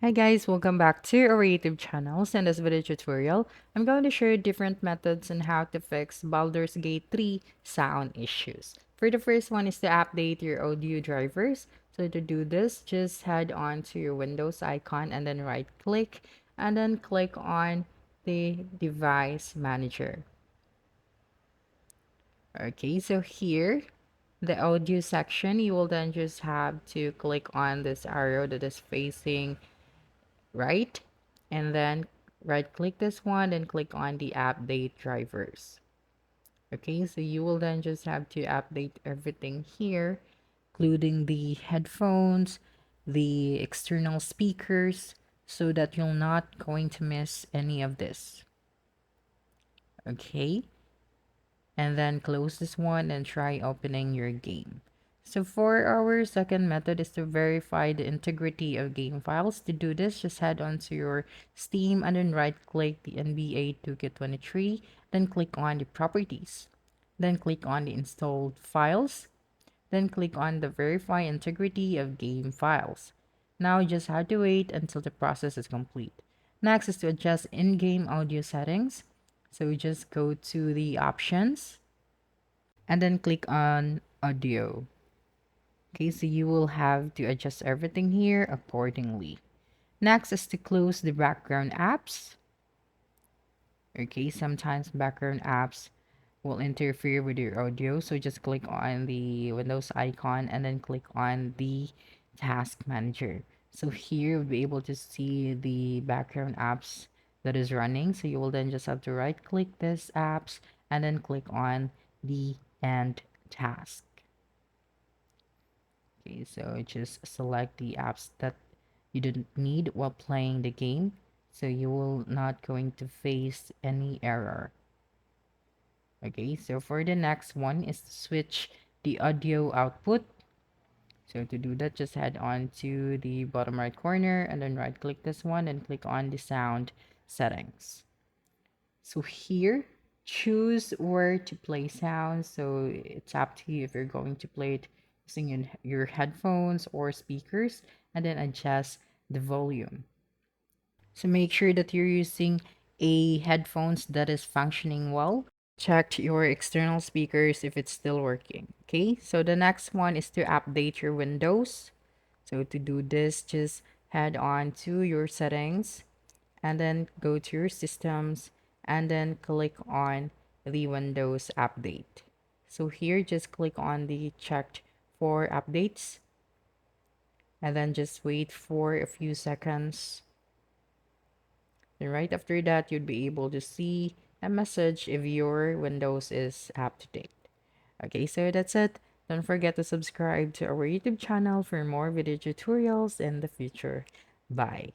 Hi guys, welcome back to our YouTube channels. In this video tutorial, I'm going to share different methods on how to fix Baldur's Gate 3 sound issues. For the first one is to update your audio drivers. So to do this, just head on to your Windows icon and then right click and then click on the device manager. Okay, so here, the audio section, you will then just have to click on this arrow that is facing right? And then right click this one and click on the update drivers. Okay, so you will then just have to update everything here, including the headphones, the external speakers, so that you're not going to miss any of this. Okay, and then close this one and try opening your game. So for our second method is to verify the integrity of game files. To do this, just head onto your Steam and then right click the NBA 2K23, then click on the properties, then click on the installed files, then click on the verify integrity of game files. Now you just have to wait until the process is complete. Next is to adjust in-game audio settings. So you just go to the options and then click on audio. Okay, so you will have to adjust everything here accordingly. Next is to close the background apps. Okay, sometimes background apps will interfere with your audio, so just click on the Windows icon and then click on the task manager. So here you'll be able to see the background apps that is running. So you will then just have to right click this apps and then click on the end task. Okay, so just select the apps that you didn't need while playing the game, so you will not going to face any error. Okay, so for the next one is to switch the audio output. So to do that, just head on to the bottom right corner and then right click this one and click on the sound settings. So here, choose where to play sound. So it's up to you if you're going to play it using your headphones or speakers, and then adjust the volume. So make sure that you're using a headphones that is functioning well. Check your external speakers if it's still working. Okay, so the next one is to update your Windows. So to do this, just head on to your settings and then go to your systems and then click on the Windows update. So here, just click on the checked for updates and then just wait for a few seconds. Then right after that, you'd be able to see a message if your Windows is up to date. Okay, so that's it. Don't forget to subscribe to our YouTube channel for more video tutorials in the future. Bye.